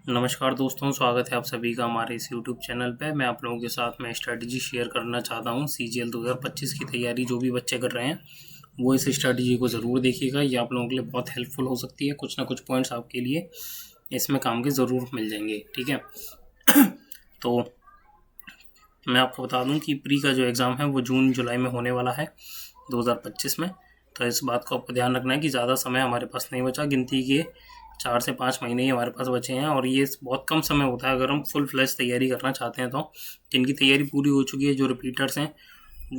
नमस्कार दोस्तों, स्वागत है आप सभी का हमारे इस YouTube चैनल पे। मैं आप लोगों के साथ में स्ट्रैटेजी शेयर करना चाहता हूँ। CGL 2025 की तैयारी जो भी बच्चे कर रहे हैं वो इस स्ट्रैटेजी को ज़रूर देखिएगा। ये आप लोगों के लिए बहुत हेल्पफुल हो सकती है। कुछ ना कुछ पॉइंट्स आपके लिए इसमें काम के ज़रूर मिल जाएंगे, ठीक है। तो मैं आपको बता दूं कि प्री का जो एग्ज़ाम है वो जून जुलाई में होने वाला है 2025 में। तो इस बात को आपको ध्यान रखना है कि ज़्यादा समय हमारे पास नहीं बचा। गिनती के 4 से 5 महीने ही हमारे पास बचे हैं और ये बहुत कम समय होता है अगर हम फुल फ्लैश तैयारी करना चाहते हैं। तो जिनकी तैयारी पूरी हो चुकी है, जो रिपीटर्स हैं,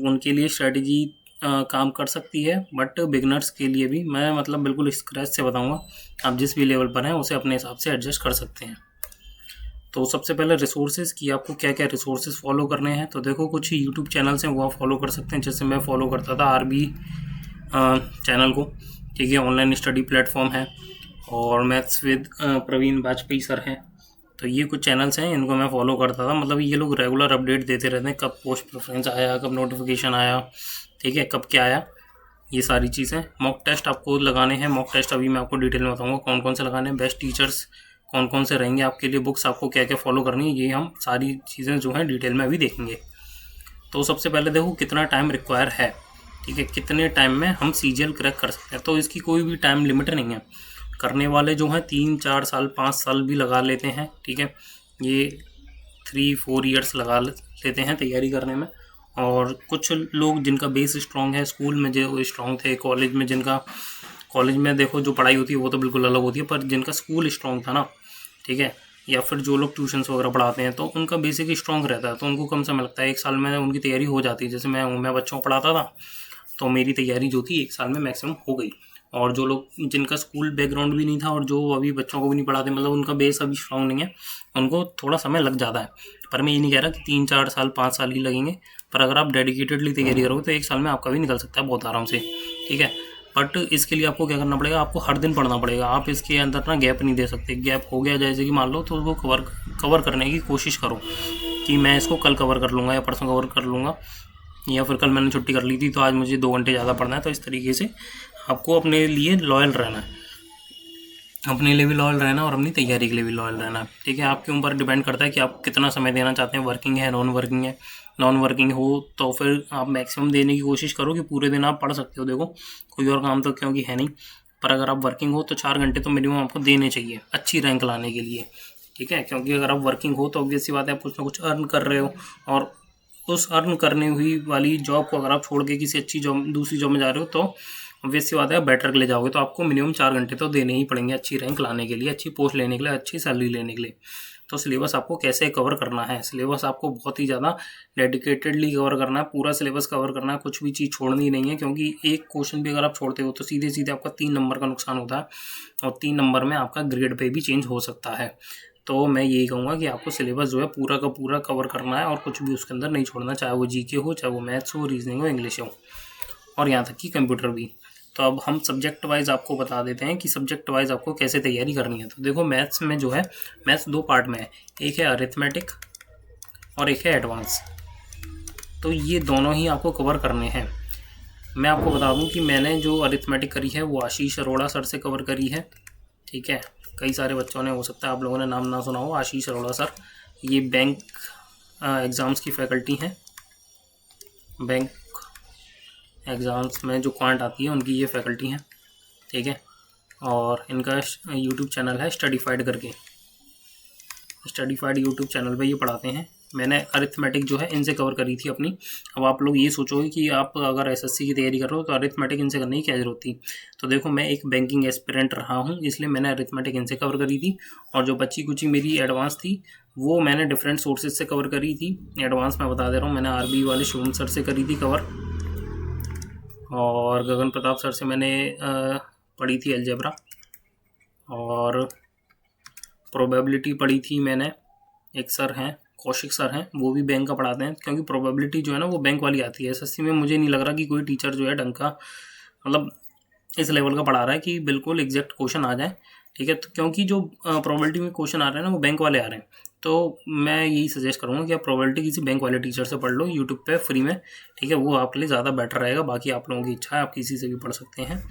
उनके लिए स्ट्रैटेजी काम कर सकती है। बट बिगनर्स के लिए भी मैं बिल्कुल स्क्रैच से बताऊँगा। आप जिस भी लेवल पर हैं उसे अपने हिसाब से एडजस्ट कर सकते हैं। तो सबसे पहले रिसोर्सेज की आपको क्या क्या रिसोर्सेज फॉलो करने हैं। तो देखो, कुछ यूट्यूब चैनल्स हैं वो आप फॉलो कर सकते हैं। जैसे मैं फॉलो करता था RB चैनल को, ठीक है। ऑनलाइन स्टडी प्लेटफॉर्म है और maths with Praveen Vajpayee sir हैं। तो ये कुछ चैनल्स हैं, इनको मैं फॉलो करता था। ये लोग रेगुलर अपडेट देते रहते हैं, कब पोस्ट प्रेफरेंस आया, कब नोटिफिकेशन आया, ठीक है, कब क्या आया, ये सारी चीज़ें। मॉक टेस्ट आपको लगाने हैं। मॉक टेस्ट अभी मैं आपको डिटेल में बताऊँगा कौन कौन से लगाने हैं, बेस्ट टीचर्स कौन कौन से रहेंगे आपके लिए, बुक्स आपको क्या क्या फॉलो करनी है, ये हम सारी चीज़ें जो हैं डिटेल में अभी देखेंगे। तो सबसे पहले देखो कितना टाइम रिक्वायर है, ठीक है, कितने टाइम में हम CGL क्रैक कर सकते हैं। तो इसकी कोई भी टाइम लिमिट नहीं है। करने वाले जो हैं 3-4 साल 5 साल भी लगा लेते हैं, ठीक है। ये 3-4 ईयर्स लगा लेते हैं तैयारी करने में। और कुछ लोग जिनका बेस स्ट्रॉन्ग है, स्कूल में जो स्ट्रॉन्ग थे, कॉलेज में देखो जो पढ़ाई होती है वो तो बिल्कुल अलग होती है, पर जिनका स्कूल स्ट्रॉन्ग था ना, ठीक है, या फिर जो लोग ट्यूशन्स वगैरह पढ़ाते हैं तो उनका बेसिक स्ट्रॉन्ग रहता है, तो उनको कम समय लगता है। 1 साल में उनकी तैयारी हो जाती है। जैसे मैं बच्चों को पढ़ाता था तो मेरी तैयारी जो थी 1 साल में मैक्सिमम हो गई। और जो लोग जिनका स्कूल बैकग्राउंड भी नहीं था और जो अभी बच्चों को भी नहीं पढ़ाते, उनका बेस अभी स्ट्रॉन्ग नहीं है, उनको थोड़ा समय लग जाता है। पर मैं ये नहीं कह रहा कि 3-4 साल 5 साल ही लगेंगे। पर अगर आप डेडिकेटेडली तैयारी करोगे तो 1 साल में आपका भी निकल सकता है बहुत आराम से, ठीक है। बट इसके लिए आपको क्या करना पड़ेगा, आपको हर दिन पढ़ना पड़ेगा। आप इसके अंदर ना गैप नहीं दे सकते। गैप हो गया जैसे कि मान लो, तो वो कवर करने की कोशिश करो कि मैं इसको कल कवर कर लूँगा या परसों कवर कर लूँगा, या फिर कल मैंने छुट्टी कर ली थी तो आज मुझे 2 घंटे ज़्यादा पढ़ना है। तो इस तरीके से आपको अपने लिए लॉयल रहना है, अपने लिए भी लॉयल रहना और अपनी तैयारी के लिए भी लॉयल रहना, ठीक है। आपके ऊपर डिपेंड करता है कि आप कितना समय देना चाहते हैं, वर्किंग है, नॉन वर्किंग है। नॉन वर्किंग हो तो फिर आप मैक्सिमम देने की कोशिश करो कि पूरे दिन आप पढ़ सकते हो। देखो, कोई और काम तो क्योंकि है नहीं, पर अगर आप वर्किंग हो तो 4 घंटे तो मिनिमम आपको देने चाहिए अच्छी रैंक लाने के लिए, ठीक है। क्योंकि अगर आप वर्किंग हो तो ऑब्वियस सी बात है आप कुछ ना कुछ अर्न कर रहे हो, और उस अर्न करने हुई वाली जॉब को अगर आप छोड़ के किसी अच्छी जॉब, दूसरी जॉब में जा रहे हो, तो ऑब्वियस सी बात है आप बेटर के लिए जाओगे। तो आपको मिनिमम 4 घंटे तो देने ही पड़ेंगे अच्छी रैंक लाने के लिए, अच्छी पोस्ट लेने के लिए, अच्छी सैलरी लेने के लिए। तो सिलेबस आपको कैसे कवर करना है, सिलेबस आपको बहुत ही ज़्यादा डेडिकेटेडली कवर करना है। पूरा सिलेबस कवर करना है, कुछ भी चीज़ छोड़नी नहीं है। क्योंकि एक क्वेश्चन भी अगर आप छोड़ते हो तो सीधे सीधे आपका 3 नंबर का नुकसान होता है, और 3 नंबर में आपका ग्रेड पे भी चेंज हो सकता है। तो मैं यही कहूँगा कि आपको सिलेबस जो है पूरा का पूरा कवर करना है और कुछ भी उसके अंदर नहीं छोड़ना, चाहे वो GK हो, चाहे वो मैथ्स हो, रीजनिंग हो, इंग्लिश हो, और यहाँ तक कि कंप्यूटर भी। तो अब हम सब्जेक्ट वाइज आपको बता देते हैं कि सब्जेक्ट वाइज आपको कैसे तैयारी करनी है। तो देखो, मैथ्स में जो है, मैथ्स 2 पार्ट में है, एक है अरिथमेटिक और एक है एडवांस। तो ये दोनों ही आपको कवर करने हैं। मैं आपको बता दूं कि मैंने जो अरिथमेटिक करी है वो आशीष अरोड़ा सर से कवर करी है, ठीक है। कई सारे बच्चों ने, हो सकता है आप लोगों ने नाम ना सुना हो, आशीष अरोड़ा सर, ये बैंक एग्ज़ाम्स की फैकल्टी हैं। बैंक एग्ज़ाम्स में जो क्वांट आती है उनकी ये फैकल्टी हैं, ठीक है। और इनका यूट्यूब चैनल है स्टडीफाइड करके। स्टडीफाइड यूट्यूब चैनल पे ये पढ़ाते हैं। मैंने अरिथमेटिक जो है इनसे कवर करी थी अपनी। अब आप लोग ये सोचोगे कि आप अगर SSC की तैयारी कर रहे हो तो अरिथमेटिक इनसे करने की क्या जरूरत थी। तो देखो, मैं एक बैंकिंग एस्पिरेंट रहा हूँ, इसलिए मैंने अरिथमेटिक इनसे कवर करी थी। और जो बच्ची कुची मेरी एडवांस थी वो मैंने डिफरेंट सोर्सेज से कवर करी थी। एडवांस मैं बता दे रहा हूँ, मैंने RB वाले शुभम सर से करी थी कवर, और गगन प्रताप सर से मैंने पढ़ी थी अलजेब्रा, और प्रोबेबिलिटी पढ़ी थी मैंने। एक सर हैं, कौशिक सर हैं, वो भी बैंक का पढ़ाते हैं। क्योंकि प्रोबेबिलिटी जो है ना वो बैंक वाली आती है। SSC में मुझे नहीं लग रहा कि कोई टीचर जो है ढंग का, इस लेवल का पढ़ा रहा है कि बिल्कुल एग्जैक्ट क्वेश्चन आ जाए, ठीक है। तो क्योंकि जो प्रोबेबिलिटी में क्वेश्चन आ रहे हैं ना वो बैंक वाले आ रहे हैं, तो मैं यही सजेस्ट करूँगा कि आप प्रोबेबिलिटी किसी बैंक वाले टीचर से पढ़ लो यूट्यूब पे फ्री में, ठीक है। वो आपके लिए ज़्यादा बेटर रहेगा। बाकी आप लोगों की इच्छा है, आप किसी से भी पढ़ सकते हैं।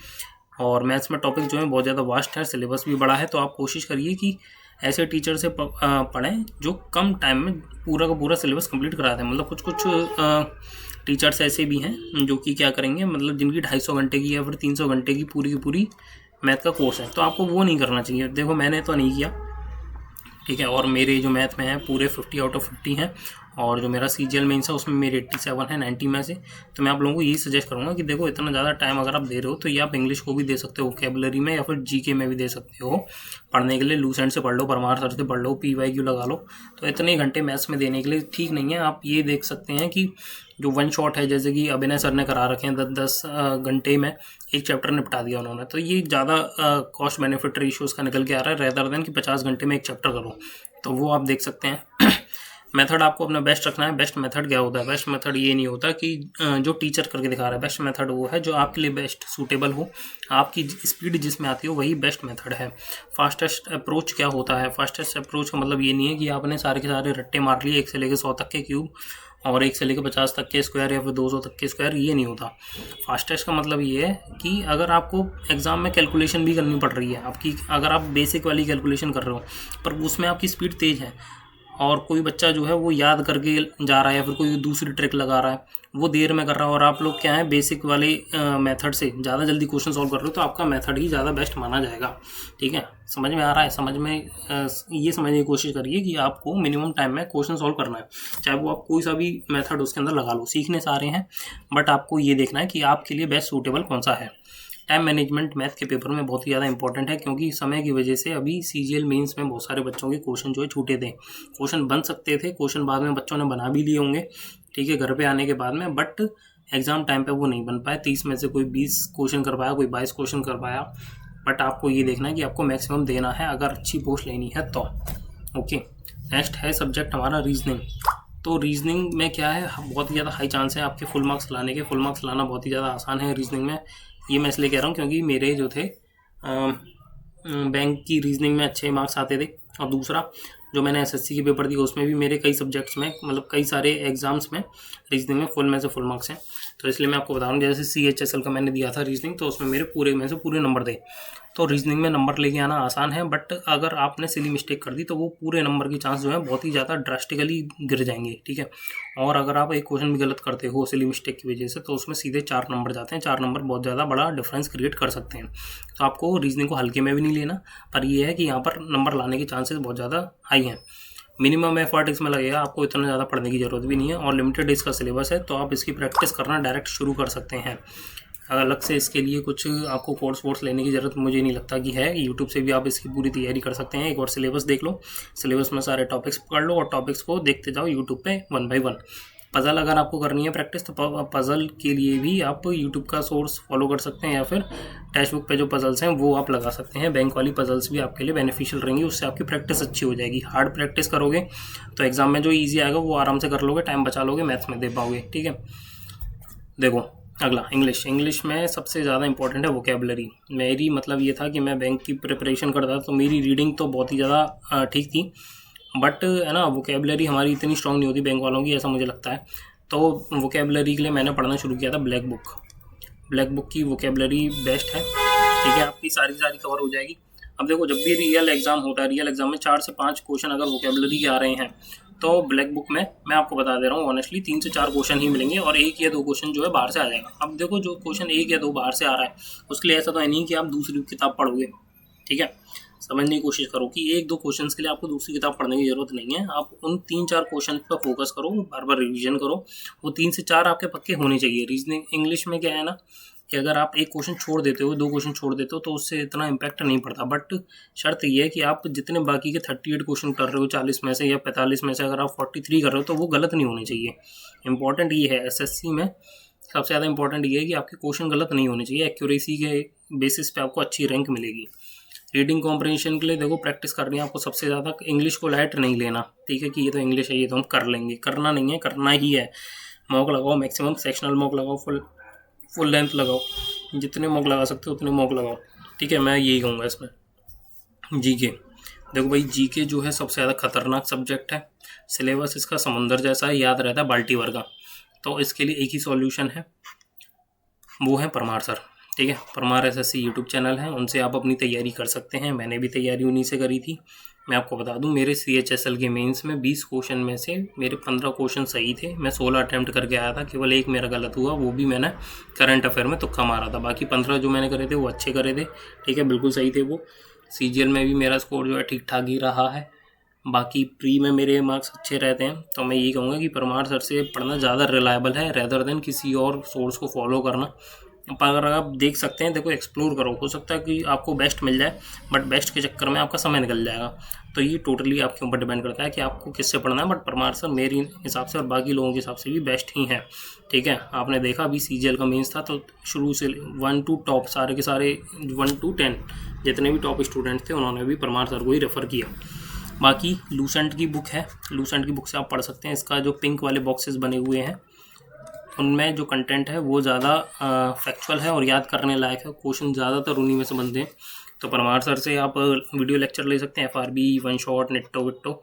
और मैथ्स में टॉपिक जो है बहुत ज़्यादा वास्ट है, सिलेबस भी बड़ा है। तो आप कोशिश करिए कि ऐसे टीचर से पढ़ें जो कम टाइम में पूरा का पूरा सिलेबस कंप्लीट करा दें। मतलब कुछ कुछ टीचर्स ऐसे भी हैं जो कि क्या करेंगे, मतलब जिनकी 250 घंटे की या फिर 300 घंटे की पूरी मैथ का कोर्स है, तो आपको वो नहीं करना चाहिए। देखो मैंने तो नहीं किया, ठीक है, और मेरे जो मैथ में है पूरे 50 आउट ऑफ 50 हैं, और जो मेरा CGL मेंस है उसमें मेरे 87 है 90 में से। तो मैं आप लोगों को यही सजेस्ट करूँगा कि देखो इतना ज़्यादा टाइम अगर आप दे रहे हो तो ये आप इंग्लिश को भी दे सकते हो वोकैबुलरी में, या फिर GK में भी दे सकते हो पढ़ने के लिए। लूसेंट से पढ़ लो, परमार सर से पढ़ लो, PYQ लगा लो। तो इतने घंटे मैथ्स में देने के लिए ठीक नहीं है। आप ये देख सकते हैं कि जो वन शॉट है, जैसे कि अभिनय सर ने करा रखे हैं 10-10 घंटे में एक चैप्टर निपटा दिया उन्होंने, तो ये ज़्यादा कॉस्ट बेनिफिट रेशियोज का निकल के आ रहा है रेदर देन कि 50 घंटे में एक चैप्टर करो। तो वो आप देख सकते हैं। मेथड आपको अपना बेस्ट रखना है। बेस्ट मेथड क्या होता है? बेस्ट मेथड ये नहीं होता कि जो टीचर करके दिखा रहा है। बेस्ट मेथड वो है जो आपके लिए बेस्ट सूटेबल हो, आपकी स्पीड जिसमें आती हो, वही बेस्ट मेथड है। फास्टेस्ट अप्रोच क्या होता है? फास्टेस्ट अप्रोच का मतलब ये नहीं है कि आपने सारे के सारे रट्टे मार लिए 1 से लेकर 100 तक के क्यूब और 1 से लेकर 50 तक के स्क्वायर या फिर 200 तक के स्क्वायर, ये नहीं होता। फास्टेस्ट का मतलब ये है कि अगर आपको एग्जाम में कैलकुलेशन भी करनी पड़ रही है आपकी, अगर आप बेसिक वाली कैलकुलेशन कर रहे हो पर उसमें आपकी स्पीड तेज़ है, और कोई बच्चा जो है वो याद करके जा रहा है या फिर कोई दूसरी ट्रिक लगा रहा है, वो देर में कर रहा है, और आप लोग क्या है बेसिक वाले मेथड से ज़्यादा जल्दी क्वेश्चन सॉल्व कर रहे हो, तो आपका मेथड ही ज़्यादा बेस्ट माना जाएगा। ठीक है, समझ में आ रहा है? समझ में ये समझने की कोशिश करिए कि आपको मिनिमम टाइम में क्वेश्चन सॉल्व करना है, चाहे वो आप कोई सा भी मेथड उसके अंदर लगा लो। सीखने सारे हैं, बट आपको ये देखना है कि आपके लिए बेस्ट सूटेबल कौन सा है। टाइम मैनेजमेंट मैथ के पेपर में बहुत ही ज़्यादा इंपॉर्टेंट है, क्योंकि समय की वजह से अभी CGL मेंस में बहुत सारे बच्चों के क्वेश्चन जो है छूटे थे। क्वेश्चन बन सकते थे, क्वेश्चन बाद में बच्चों ने बना भी लिए होंगे, ठीक है, घर पे आने के बाद में, बट एग्ज़ाम टाइम पे वो नहीं बन पाए। 30 में से कोई 20 क्वेश्चन कर पाया, कोई 22 क्वेश्चन कर पाया। बट आपको ये देखना है कि आपको मैक्सिमम देना है अगर अच्छी पोस्ट लेनी है तो। ओके, नेक्स्ट है सब्जेक्ट हमारा रीजनिंग। तो रीजनिंग में क्या है, बहुत ही ज़्यादा हाई चांस है आपके फुल मार्क्स लाने के। फुल मार्क्स लाना बहुत ही ज़्यादा आसान है रीजनिंग में। ये मैं इसलिए कह रहा हूँ क्योंकि मेरे जो थे बैंक की रीजनिंग में अच्छे मार्क्स आते थे, और दूसरा जो मैंने SSC के पेपर दिए उसमें भी मेरे कई सब्जेक्ट्स में, मतलब कई सारे एग्जाम्स में रीजनिंग में फुल में से फुल मार्क्स हैं। तो इसलिए मैं आपको बता दूँ, जैसे CHSL का मैंने दिया था रीजनिंग, तो उसमें मेरे पूरे में से पूरे नंबर थे। तो रीजनिंग में नंबर लेके आना आसान है, बट अगर आपने सिली मिस्टेक कर दी तो वो पूरे नंबर की चांस जो है बहुत ही ज़्यादा ड्रास्टिकली गिर जाएंगे। ठीक है, और अगर आप एक क्वेश्चन भी गलत करते हो सिली मिस्टेक की वजह से, तो उसमें सीधे 4 नंबर जाते हैं। 4 नंबर बहुत ज़्यादा बड़ा डिफरेंस क्रिएट कर सकते हैं। तो आपको रीजनिंग को हल्के में भी नहीं लेना, पर यह है कि यहाँ पर नंबर लाने के चांसेस बहुत ज़्यादा हाई हैं। मिनिमम एफर्ट इसमें लगेगा, आपको इतना ज़्यादा पढ़ने की ज़रूरत भी नहीं है, और लिमिटेड इसका सिलेबस है, तो आप इसकी प्रैक्टिस करना डायरेक्ट शुरू कर सकते हैं। अलग से इसके लिए कुछ आपको कोर्स वोर्स लेने की ज़रूरत मुझे नहीं लगता कि है। यूट्यूब से भी आप इसकी पूरी तैयारी कर सकते हैं। एक बार सिलेबस देख लो, सिलेबस में सारे टॉपिक्स पकड़ लो और टॉपिक्स को देखते जाओ यूट्यूब पे 1 बाय 1। पज़ल अगर आपको करनी है प्रैक्टिस, तो पज़ल के लिए भी आप यूट्यूब का सोर्स फॉलो कर सकते हैं, या फिर टेक्स्ट बुक पे जो पज़ल्स हैं वो आप लगा सकते हैं। बैंक वाली पज़ल्स भी आपके लिए बेनिफिशियल रहेंगी, उससे आपकी प्रैक्टिस अच्छी हो जाएगी। हार्ड प्रैक्टिस करोगे तो एग्जाम में जो ईजी आएगा वो आराम से कर लोगे, टाइम बचा लोगे, मैथ्स में दे पाओगे। ठीक है, देखो अगला इंग्लिश में सबसे ज़्यादा इंपॉर्टेंट है वोकेबलरी। मेरी मतलब ये था कि मैं बैंक की प्रिपरेशन करता था, तो मेरी रीडिंग तो बहुत ही ज़्यादा ठीक थी, बट है ना वोकेबलरी हमारी इतनी स्ट्रांग नहीं होती बैंक वालों की, ऐसा मुझे लगता है। तो वोकेबलरी के लिए मैंने पढ़ना शुरू किया था ब्लैक बुक की वोकेबलरी बेस्ट है। ठीक है, आपकी सारी कवर हो जाएगी। अब देखो, जब भी रियल एग्जाम होता है, रियल एग्जाम में 4 से 5 क्वेश्चन अगर वोकेबलरी के आ रहे हैं, तो ब्लैक बुक में मैं आपको बता दे रहा हूँ ऑनेस्टली 3 से 4 क्वेश्चन ही मिलेंगे, और 1 या 2 क्वेश्चन जो है बाहर से आ जाएगा। अब देखो, जो क्वेश्चन 1 या 2 बाहर से आ रहा है उसके लिए ऐसा तो है नहीं कि आप दूसरी किताब पढ़ोगे। ठीक है, समझने की कोशिश करो कि 1-2 क्वेश्चन के लिए आपको दूसरी किताब पढ़ने की जरूरत नहीं है। आप उन 3-4 क्वेश्चन पर फोकस करो, बार बार रिविजन करो। वो 3 से 4 आपके पक्के होने चाहिए। रीजनिंग इंग्लिश में क्या है ना कि अगर आप एक क्वेश्चन छोड़ देते हो, 2 क्वेश्चन छोड़ देते हो, तो उससे इतना इम्पैक्ट नहीं पड़ता। बट शर्त ये है कि आप जितने बाकी के 38 क्वेश्चन कर रहे हो 40 में से या 45 में से, अगर आप 43 कर रहे हो तो वो गलत नहीं होने चाहिए। इंपॉर्टेंट ये है, SSC में सबसे ज़्यादा इंपॉर्टेंट ये है कि आपके क्वेश्चन गलत नहीं होने चाहिए। एक्यूरेसी के बेसिस पे आपको अच्छी रैंक मिलेगी। रीडिंग कॉम्प्रिहेंशन के लिए देखो प्रैक्टिस करनी है आपको सबसे ज़्यादा। इंग्लिश को लाइट नहीं लेना, ठीक है, कि ये तो इंग्लिश है, ये तो हम कर लेंगे। करना नहीं है, करना ही है। मॉक लगाओ, मैक्सिमम सेक्शनल मॉक लगाओ, फुल लेंथ लगाओ, जितने मॉक लगा सकते हो उतने मॉक लगाओ। ठीक है, मैं यही कहूँगा इसमें। जीके देखो भाई, जीके जो है सबसे ज़्यादा खतरनाक सब्जेक्ट है। सिलेबस इसका समुंदर जैसा है, याद रहता है बाल्टी भर का। तो इसके लिए एक ही सॉल्यूशन है, वो है परमार सर। ठीक है। परमार एसएससी यूट्यूब चैनल है, उनसे आप अपनी तैयारी कर सकते हैं। मैंने भी तैयारी उन्हीं से करी थी। मैं आपको बता दूं, मेरे CHSL के मेंस में 20 क्वेश्चन में से मेरे 15 क्वेश्चन सही थे। मैं 16 अटैम्प्ट करके आया था, केवल एक मेरा गलत हुआ, वो भी मैंने करंट अफेयर में तुक्का मारा था। बाकी 15 जो मैंने करे थे वो अच्छे करे थे, ठीक है, बिल्कुल सही थे वो। CGL में भी मेरा स्कोर जो है ठीक ठाक ही रहा है। बाकी प्री में मेरे मार्क्स अच्छे रहते हैं। तो मैं यही कहूँगा कि परमार सर से पढ़ना ज़्यादा रिलायबल है रेदर देन किसी और सोर्स को फॉलो करना। अगर आप देख सकते हैं, देखो, एक्सप्लोर करो, हो सकता है कि आपको बेस्ट मिल जाए, बट बेस्ट के चक्कर में आपका समय निकल जाएगा। तो ये टोटली आपके ऊपर डिपेंड करता है कि आपको किससे पढ़ना है। बट परमार सर मेरे हिसाब से और बाकी लोगों के हिसाब से भी बेस्ट ही हैं, ठीक है। आपने देखा अभी CGL का मेंस था, तो शुरू से 1 to टॉप सारे के सारे 1 to 10 जितने भी टॉप स्टूडेंट थे उन्होंने भी परमार सर को ही रेफ़र किया। बाकी लूसेंट की बुक है, लूसेंट की बुक से आप पढ़ सकते हैं। इसका जो पिंक वाले बॉक्सेस बने हुए हैं उनमें जो कंटेंट है वो ज़्यादा फैक्चुअल है और याद करने लायक है। क्वेश्चन ज़्यादातर उन्हीं में से बनते हैं। तो परमार सर से आप वीडियो लेक्चर ले सकते हैं, FRB, वन शॉट, निट्टो विट्टो।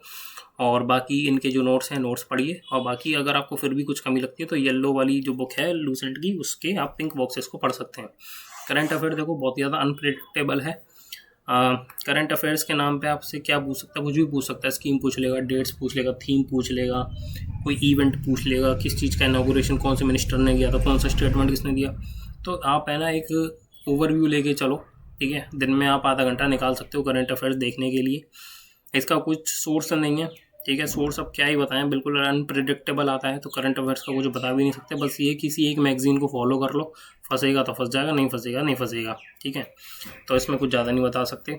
और बाकी इनके जो नोट्स हैं, नोट्स पढ़िए। और बाकी अगर आपको फिर भी कुछ कमी लगती है तो येलो वाली जो बुक है लूसेंट की, उसके आप पिंक बॉक्सेस को पढ़ सकते हैं। करंट अफेयर देखो बहुत ज़्यादा अनप्रेडिक्टेबल है। करंट अफेयर्स के नाम पे आपसे क्या पूछ सकता है, कुछ भी पूछ सकता है। स्कीम पूछ लेगा, डेट्स पूछ लेगा, थीम पूछ लेगा, कोई इवेंट पूछ लेगा, किस चीज़ का इनॉग्रेशन कौन से मिनिस्टर ने किया था, कौन सा स्टेटमेंट किसने दिया। तो आप है ना एक ओवरव्यू लेके चलो, ठीक है। दिन में आप आधा घंटा निकाल सकते हो करंट अफेयर्स देखने के लिए। इसका कुछ सोर्स नहीं है, ठीक है। सोर्स अब क्या ही बताएं, बिल्कुल अनप्रिडिक्टेबल आता है। तो करंट अफेयर्स का कुछ बता भी नहीं सकते। बस ये किसी एक मैगजीन को फॉलो कर लो, फंसेगा तो फंस जाएगा, नहीं फंसेगा नहीं फंसेगा, ठीक है। तो इसमें कुछ ज़्यादा नहीं बता सकते।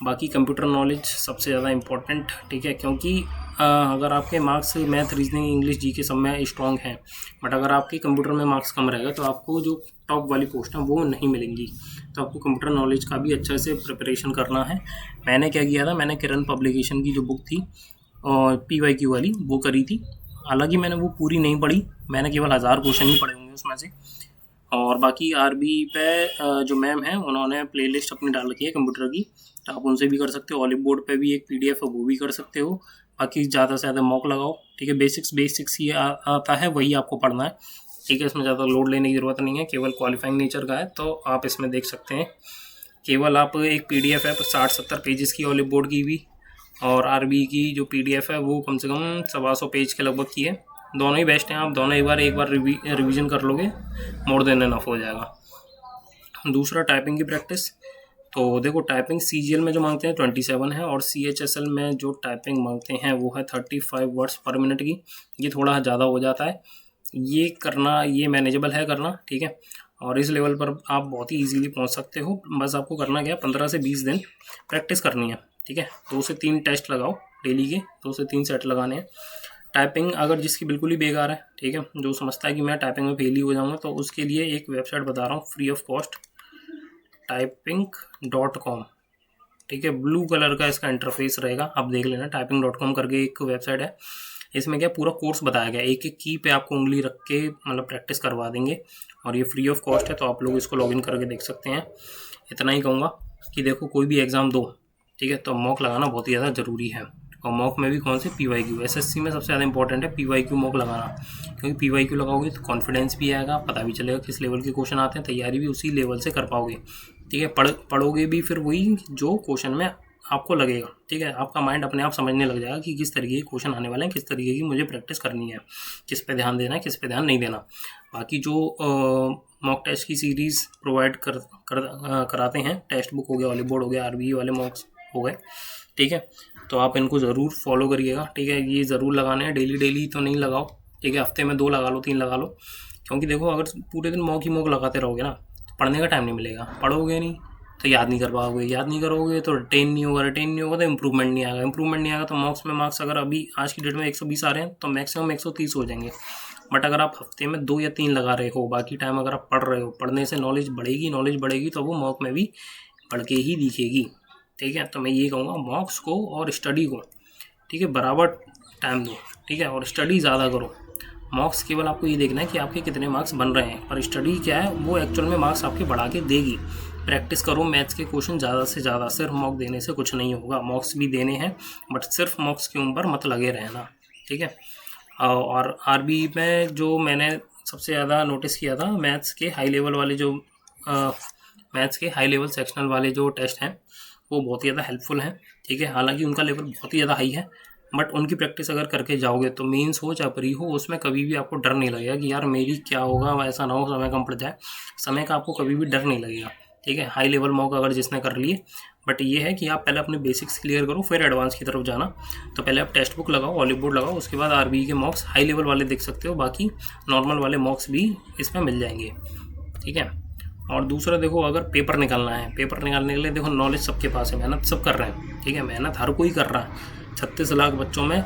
बाकी कंप्यूटर नॉलेज सबसे ज़्यादा इम्पोर्टेंट, ठीक है, क्योंकि अगर आपके marks math, reasoning, English, GK सब में स्ट्रॉन्ग हैं, बट अगर आपके कंप्यूटर में मार्क्स कम रहेगा तो आपको जो टॉप वाली पोस्ट हैं वो नहीं मिलेंगी। तो आपको कंप्यूटर नॉलेज का भी अच्छे से प्रिपरेशन करना है। मैंने क्या किया था, मैंने किरण पब्लिकेशन की जो बुक थी और PYQ वाली वो करी थी। हालांकि मैंने वो पूरी नहीं पढ़ी, मैंने केवल 1000 क्वेश्चन ही पढ़े होंगे उसमें से। और बाकी RB पे जो मैम है उन्होंने प्लेलिस्ट अपनी डाल रखी है कंप्यूटर की, तो आप उनसे भी कर सकते हो। ऑलिव बोर्ड पे भी एक PDF है, वो भी कर सकते हो। बाकी ज़्यादा से ज़्यादा मॉक लगाओ, ठीक है। बेसिक्स ही आता है, वही आपको पढ़ना है, ठीक है। इसमें ज़्यादा लोड लेने की ज़रूरत नहीं है, केवल क्वालिफाइंग नेचर का है। तो आप इसमें देख सकते हैं, केवल आप एक PDF है 60-70 पेजेस की ऑलिव बोर्ड की भी, और RB की जो PDF है वो कम से कम 125 पेज के लगभग की है। दोनों ही बेस्ट हैं, आप दोनों एक बार रिवीजन कर लोगे, मोर देन एनफ हो जाएगा। दूसरा टाइपिंग की प्रैक्टिस। तो देखो, टाइपिंग CGL में जो मांगते हैं 27 है, और CHSL में जो टाइपिंग मांगते हैं वो है 35 वर्ड्स पर मिनट की। ये थोड़ा ज़्यादा हो जाता है, ये करना, ये मैनेजेबल है करना, ठीक है। और इस लेवल पर आप बहुत ही इजीली पहुंच सकते हो। बस आपको करना क्या, 15 से 20 दिन प्रैक्टिस करनी है, ठीक है। 2 से 3 टेस्ट लगाओ डेली के, 2 से 3 सेट लगाने हैं। टाइपिंग अगर जिसकी बिल्कुल ही बेकार है, ठीक है, जो समझता है कि मैं टाइपिंग में फेल ही हो जाऊँगा, तो उसके लिए एक वेबसाइट बता रहा हूँ फ्री ऑफ कॉस्ट, typing.com, ठीक है। ब्लू कलर का इसका इंटरफेस रहेगा, आप देख लेना। typing.com करके एक वेबसाइट है, इसमें क्या पूरा कोर्स बताया गया, एक एक की पे आपको उंगली रख के मतलब प्रैक्टिस करवा देंगे, और ये फ्री ऑफ कॉस्ट है। तो आप लोग इसको लॉगिन करके देख सकते हैं। इतना ही कहूँगा कि देखो, कोई भी एग्ज़ाम दो, ठीक है, तो मॉक लगाना बहुत ही ज़्यादा ज़रूरी है। और मॉक में भी कौन से, PYQ। SSC में सबसे ज़्यादा इंपॉर्टेंट है PYQ मॉक लगाना, क्योंकि PYQ लगाओगे तो कॉन्फिडेंस भी आएगा, पता भी चलेगा किस लेवल के क्वेश्चन आते हैं, तैयारी भी उसी लेवल से कर पाओगे, ठीक है। पढ़ोगे भी फिर वही जो क्वेश्चन में आपको लगेगा, ठीक है। आपका माइंड अपने आप समझने लग जाएगा कि किस तरीके के क्वेश्चन आने वाले हैं, किस तरीके की मुझे प्रैक्टिस करनी है, किस पे ध्यान देना है, किस पे ध्यान नहीं देना। बाकी जो मॉक टेस्ट की सीरीज़ प्रोवाइड कराते हैं, टेक्स्ट बुक हो गया, ऑलिव बोर्ड हो गया, RBE वाले मॉक्स हो गए, ठीक है। तो आप इनको ज़रूर फॉलो करिएगा, ठीक है। ये ज़रूर लगाने हैं, डेली तो नहीं लगाओ, ठीक है। हफ्ते में 2 लगा लो, 3 लगा लो, क्योंकि देखो अगर पूरे दिन मॉक ही मॉक लगाते रहोगे ना, तो पढ़ने का टाइम नहीं मिलेगा। पढ़ोगे नहीं तो याद नहीं कर पाओगे, याद नहीं करोगे तो रिटेन नहीं होगा तो इम्प्रूवमेंट नहीं आएगा तो मॉक्स में मार्क्स अगर अभी आज की डेट में 120 आ रहे हैं तो मैक्सिमम 130 हो जाएंगे। बट अगर आप हफ्ते में 2 या 3 लगा रहे हो, बाकी टाइम अगर आप पढ़ रहे हो, पढ़ने से नॉलेज बढ़ेगी तो वो मॉक में भी बढ़ के ही दिखेगी, ठीक है। तो मैं ये कहूँगा, मॉक्स को और स्टडी को, ठीक है, बराबर टाइम दो, ठीक है, और स्टडी ज़्यादा करो। मॉक्स केवल आपको ये देखना है कि आपके कितने मार्क्स बन रहे हैं, पर स्टडी क्या है, वो एक्चुअल में मार्क्स आपके बढ़ा के देगी। प्रैक्टिस करो मैथ्स के क्वेश्चन ज़्यादा से ज़्यादा, सिर्फ मॉक देने से कुछ नहीं होगा। मॉक्स भी देने हैं, बट सिर्फ मॉक्स के ऊपर मत लगे रहना, ठीक है। और RB में जो मैंने सबसे ज़्यादा नोटिस किया था, मैथ्स के हाई लेवल वाले जो मैथ्स के हाई लेवल सेक्शनल वाले जो टेस्ट हैं वो बहुत ही ज़्यादा हेल्पफुल हैं, ठीक है। हालांकि उनका लेवल बहुत ही ज़्यादा हाई है, बट उनकी प्रैक्टिस अगर करके जाओगे तो मेंस हो चाहे प्री हो, उसमें कभी भी आपको डर नहीं लगेगा कि यार मेरी क्या होगा, ऐसा ना हो समय कम पड़ जाए। समय का आपको कभी भी डर नहीं लगेगा, ठीक है। हाई लेवल मॉक अगर जिसने कर लिए, बट ये है कि आप पहले अपने बेसिक्स क्लियर करो, फिर एडवांस की तरफ जाना। तो पहले आप टेक्स्ट बुक लगाओ, ऑलिव बोर्ड लगाओ, उसके बाद आरबीई के मॉक्स हाई लेवल वाले देख सकते हो, बाकी नॉर्मल वाले मॉक्स भी इसमें मिल जाएंगे, ठीक है। और दूसरा देखो, अगर पेपर निकालना है, पेपर निकालने के लिए देखो नॉलेज सबके पास है, मेहनत सब कर रहे हैं, ठीक है। मेहनत हर कोई कर रहा है। 36 लाख बच्चों में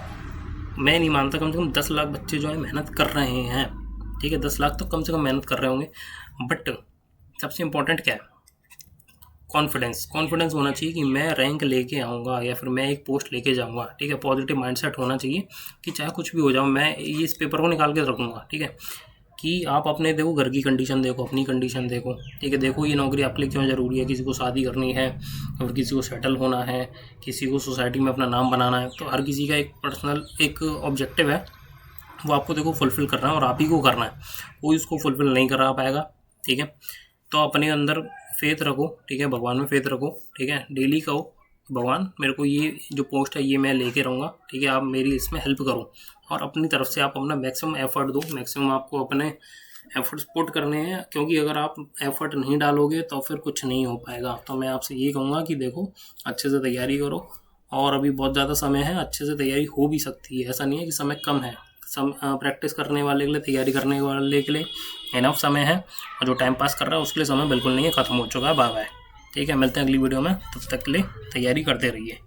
मैं नहीं मानता कम से कम 10 लाख बच्चे जो है मेहनत कर रहे हैं, ठीक है। 10 लाख तो कम से कम मेहनत कर रहे होंगे। बट सबसे इम्पोर्टेंट क्या है? कॉन्फिडेंस होना चाहिए कि मैं रैंक लेके आऊँगा या फिर मैं एक पोस्ट लेके जाऊँगा, ठीक है। पॉजिटिव माइंडसेट होना चाहिए कि चाहे कुछ भी हो जाओ मैं इस पेपर को निकाल के रखूँगा, ठीक है। कि आप अपने देखो घर की कंडीशन देखो, अपनी कंडीशन देखो, ठीक है। देखो ये नौकरी आपके लिए क्यों ज़रूरी है, किसी को शादी करनी है और किसी को सेटल होना है, किसी को सोसाइटी में अपना नाम बनाना है। तो हर किसी का एक पर्सनल एक ऑब्जेक्टिव है, वो आपको देखो फुलफ़िल करना है और आप ही को करना है। कोई उसको फुलफ़िल नहीं करा पाएगा, ठीक है। तो अपने अंदर फेथ रखो, ठीक है। भगवान में फेथ रखो, ठीक है। डेली कहो भगवान मेरे को ये जो पोस्ट है ये मैं लेके रहूँगा, ठीक है। आप मेरी इसमें हेल्प करो और अपनी तरफ से आप अपना मैक्सिमम एफर्ट दो। मैक्सिमम आपको अपने एफर्ट्स पुट करने हैं, क्योंकि अगर आप एफर्ट नहीं डालोगे तो फिर कुछ नहीं हो पाएगा। तो मैं आपसे ये कहूँगा कि देखो अच्छे से तैयारी करो, और अभी बहुत ज़्यादा समय है, अच्छे से तैयारी हो भी सकती है। ऐसा नहीं है कि समय कम है। प्रैक्टिस करने वाले के लिए, तैयारी करने वाले के लिए इनफ समय है, और जो टाइम पास कर रहा है उसके लिए समय बिल्कुल नहीं है, ख़त्म हो चुका है। बाय बाय, ठीक है। मिलते हैं अगली वीडियो में, तब तक के लिए तैयारी करते रहिए।